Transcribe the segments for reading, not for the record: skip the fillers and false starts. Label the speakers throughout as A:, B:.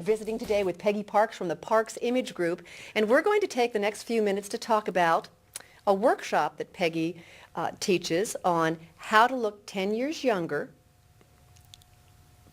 A: Visiting today with Peggy Parks from the Parks Image Group, and we're going to take the next few minutes to talk about a workshop that Peggy teaches on how to look 10 years younger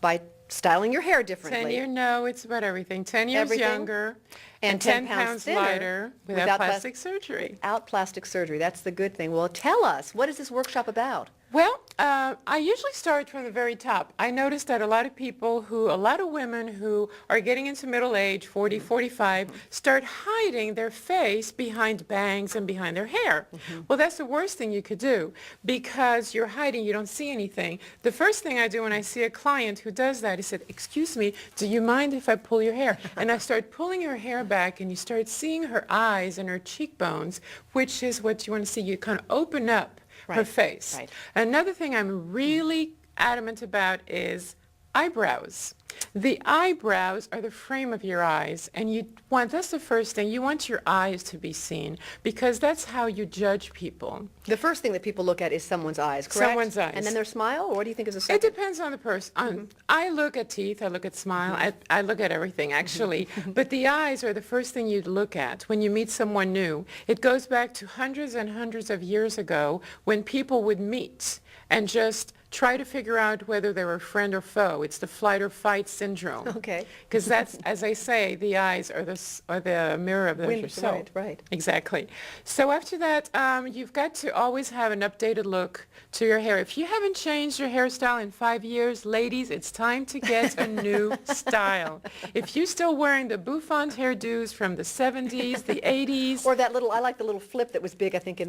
A: by styling your hair differently.
B: No, it's about everything. 10 years
A: Everything.
B: younger
A: And
B: 10
A: pounds
B: pounds
A: thinner
B: lighter without plastic surgery.
A: Without plastic surgery. That's the good thing. Well, tell us, what is this workshop about?
B: Well, I usually start from the very top. I noticed that a lot of women who are getting into middle age, 40, 45, start hiding their face behind bangs and behind their hair. Well, that's the worst thing you could do because you're hiding, you don't see anything. The first thing I do when I see a client who does that is say, "Excuse me, do you mind if I pull your hair?" And I start pulling her hair back and you start seeing her eyes and her cheekbones, which is what you want to see. You kind of open up her face.
A: Right.
B: Another thing I'm really adamant about is eyebrows. The eyebrows are the frame of your eyes, and that's the first thing. You want your eyes to be seen because that's how you judge people.
A: The first thing that people look at is someone's eyes, correct?
B: Someone's eyes.
A: And then their smile, or what do you think is a
B: It
A: second?
B: depends on the person. I look at teeth, I look at smile, I look at everything actually. But the eyes are the first thing you look at when you meet someone new. It goes back to hundreds and hundreds of years ago when people would meet and just try to figure out whether they were friend or foe. It's the flight or fight syndrome.
A: Okay.
B: Because that's, as I say, the eyes are the mirror of yourself.
A: Right.
B: Exactly. So after that, you've got to always have an updated look to your hair. If you haven't changed your hairstyle in 5 years, ladies, it's time to get a new style. If you're still wearing the bouffant hairdos from the 70s, the 80s.
A: Or that little, I like the little flip that was big, I think,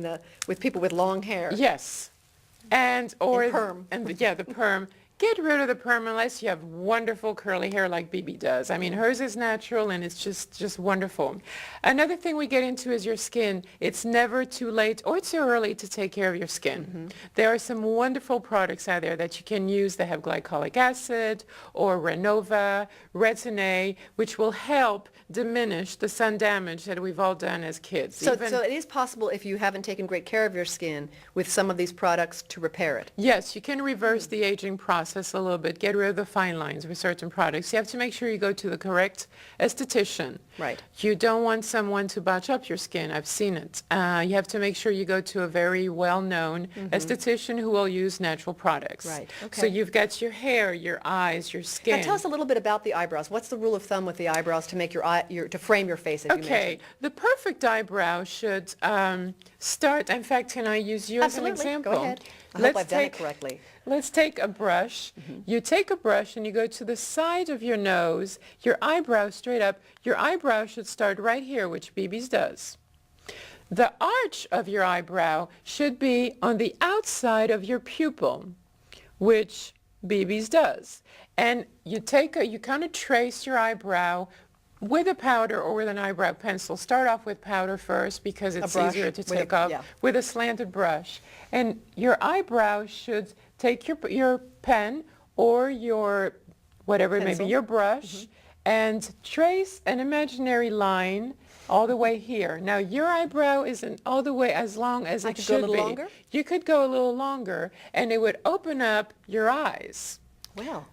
A: with people with long hair.
B: Yes. The perm. Get rid of the perm unless you have wonderful curly hair like Bibi does. I mean, hers is natural and it's just wonderful. Another thing we get into is your skin. It's never too late or too early to take care of your skin. There are some wonderful products out there that you can use that have glycolic acid or Renova, Retin-A, which will help diminish the sun damage that we've all done as kids.
A: So it is possible, if you haven't taken great care of your skin, with some of these products to repair it?
B: Yes, you can reverse the aging process a little bit, get rid of the fine lines with certain products. You have to make sure you go to the correct esthetician.
A: Right.
B: You don't want someone to botch up your skin. I've seen it. You have to make sure you go to a very well-known esthetician who will use natural products.
A: Right. Okay.
B: So you've got your hair, your eyes, your skin.
A: Now tell us a little bit about the eyebrows. What's the rule of thumb with the eyebrows to make to frame your face, as you mentioned?
B: The perfect eyebrow should start, in fact, can I use you as an example?
A: Go ahead. I hope I've done it correctly.
B: Let's take a brush. You take a brush and you go to the side of your nose, your eyebrow straight up. Your eyebrow should start right here, which Bibi's does. The arch of your eyebrow should be on the outside of your pupil, which Bibi's does. And you kind of trace your eyebrow with a powder or with an eyebrow pencil. Start off with powder first because it's easier to take off with a slanted brush. And your eyebrow should take your pen or your, whatever it may be, your brush, and trace an imaginary line all the way here. Now, your eyebrow isn't all the way as long as it should be.
A: I could go a little longer?
B: You could go a little longer, and it would open up your eyes.
A: Well,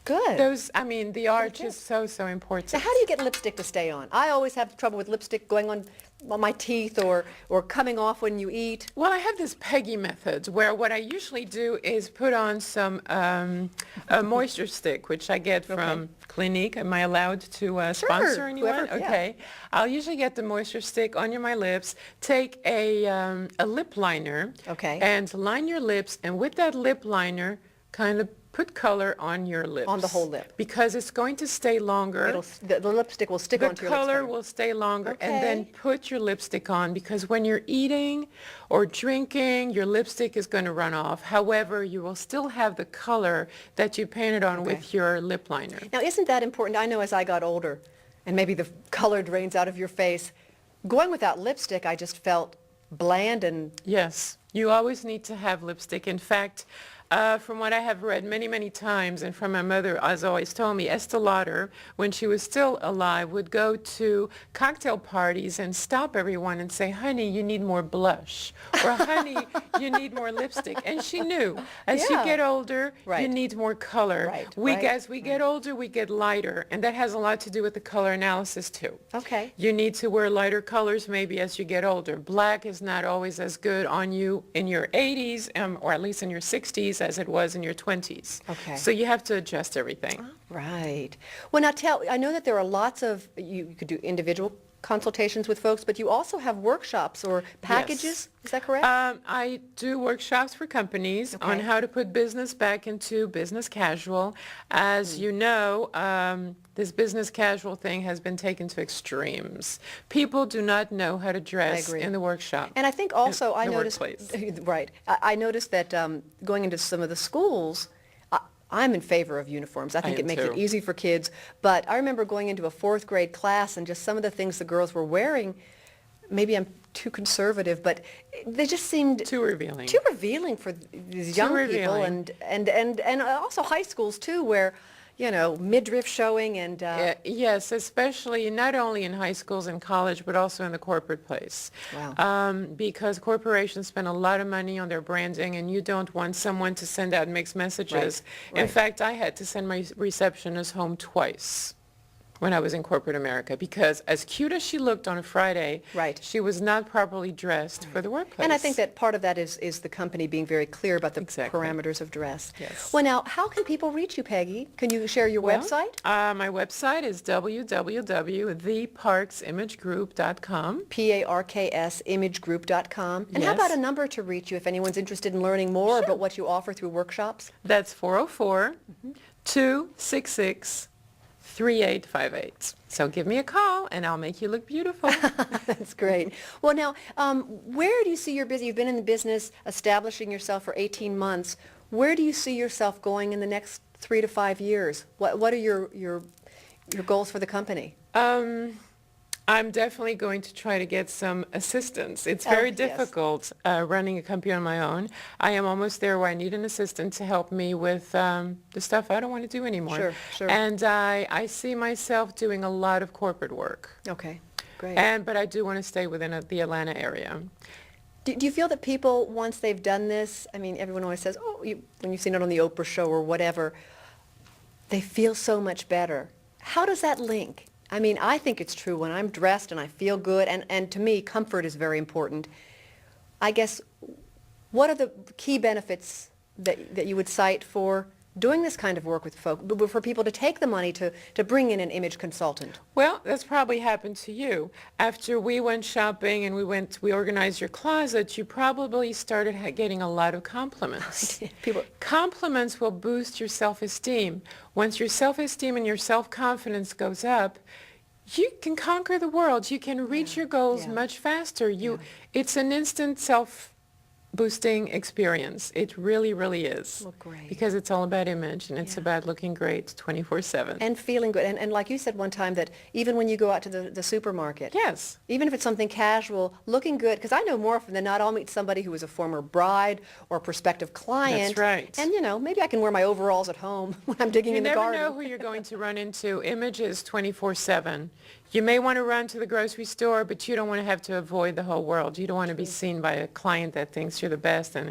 A: good.
B: The arch is so important.
A: So how do you get lipstick to stay on? I always have trouble with lipstick going on my teeth or coming off when you eat.
B: Well, I have this Peggy method where what I usually do is put on some a moisture stick, which I get from Clinique. Am I allowed to sponsor anyone? Okay. I'll usually get the moisture stick on my lips, take a lip liner, and line your lips, and with that lip liner, kind of put color on your lips.
A: On the whole lip.
B: Because it's going to stay longer.
A: The lipstick will stick onto your lips.
B: The color will stay longer. And then put your lipstick on, because when you're eating or drinking, your lipstick is going to run off. However, you will still have the color that you painted on with your lip liner.
A: Now, isn't that important? I know as I got older, and maybe the color drains out of your face, going without lipstick, I just felt bland and...
B: Yes. You always need to have lipstick. In fact, From what I have read many, many times, and from my mother has always told me, Estee Lauder, when she was still alive, would go to cocktail parties and stop everyone and say, honey, you need more blush, or honey, you need more lipstick. And she knew, as you
A: Yeah.
B: get older, you
A: Right.
B: need more color.
A: Right.
B: As we get older, we get lighter, and that has a lot to do with the color analysis too.
A: Okay.
B: You need to wear lighter colors maybe as you get older. Black is not always as good on you in your 80s, or at least in your 60s, as it was in your 20s.
A: Okay.
B: So you have to adjust everything.
A: Right. Well, now I know that there are lots of, you could do individual consultations with folks, but you also have workshops or packages.
B: Yes.
A: Is that correct?
B: I do workshops for companies on how to put business back into business casual. As you know, this business casual thing has been taken to extremes. People do not know how to dress
A: agree.
B: in the workshop.
A: And I think also I
B: the
A: noticed,
B: workplace.
A: right, I noticed that going into some of the schools, I'm in favor of uniforms. I think
B: am
A: it makes it
B: too.
A: easy for kids. But I remember going into a fourth grade class and just some of the things the girls were wearing, maybe I'm too conservative, but they just seemed
B: Too revealing.
A: too revealing for these young people,
B: revealing.
A: and also high schools too, where, you know, midriff showing and
B: Yes, especially not only in high schools and college, but also in the corporate place.
A: Wow.
B: Because corporations spend a lot of money on their branding, and you don't want someone to send out mixed messages.
A: Right.
B: In fact, I had to send my receptionist home twice when I was in corporate America, because as cute as she looked on a Friday,
A: Right.
B: she was not properly dressed for the workplace.
A: And I think that part of that is the company being very clear about the
B: Exactly.
A: parameters of dress.
B: Yes.
A: Well, now, how can people reach you, Peggy? Can you share your website?
B: My website is www.theparksimagegroup.com.
A: PARKSimagegroup.com. And how
B: Yes.
A: about a number to reach you if anyone's interested in learning more about what you offer through workshops?
B: That's 404-266-3858. So give me a call, and I'll make you look beautiful.
A: That's great. Well, now, where do you see your business? You've been in the business establishing yourself for 18 months. Where do you see yourself going in the next 3 to 5 years? What are your goals for the company?
B: I'm definitely going to try to get some assistance. It's very
A: yes.
B: difficult running a company on my own. I am almost there where I need an assistant to help me with the stuff I don't want to do anymore.
A: Sure, sure.
B: And I see myself doing a lot of corporate work.
A: Okay, great.
B: But I do want to stay within the Atlanta area.
A: Do you feel that people, once they've done this, I mean, everyone always says, oh, when you've seen it on the Oprah show or whatever, they feel so much better. How does that link? I mean, I think it's true when I'm dressed and I feel good, and to me, comfort is very important. I guess, what are the key benefits that you would cite for doing this kind of work with folk, for people to take the money to bring in an image consultant?
B: Well, that's probably happened to you. After we went shopping and we organized your closet, you probably started getting a lot of compliments. Compliments will boost your self-esteem. Once your self-esteem and your self-confidence goes up, you can conquer the world. You can reach your goals much faster. It's an instant self-boosting experience. It really, really is.
A: Well, great.
B: Because it's all about image, and it's about looking great 24/7.
A: And feeling good. And like you said one time, that even when you go out to the supermarket,
B: Yes.
A: even if it's something casual, looking good, because I know more often than not I'll meet somebody who is a former bride or prospective client.
B: That's right.
A: And, maybe I can wear my overalls at home when I'm digging
B: You
A: in the
B: never
A: garden.
B: know who you're going to run into. Image is 24/7. You may want to run to the grocery store, but you don't want to have to avoid the whole world. You don't want to be seen by a client that thinks you're the best, and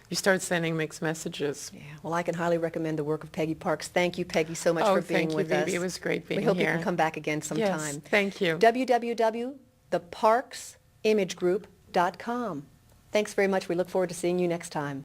B: you start sending mixed messages.
A: Yeah, well, I can highly recommend the work of Peggy Parks. Thank you, Peggy, so much for being with us.
B: Thank you, Vivi. It was great being
A: We hope
B: here.
A: you can come back again sometime.
B: Yes, thank you.
A: www.theparksimagegroup.com. Thanks very much. We look forward to seeing you next time.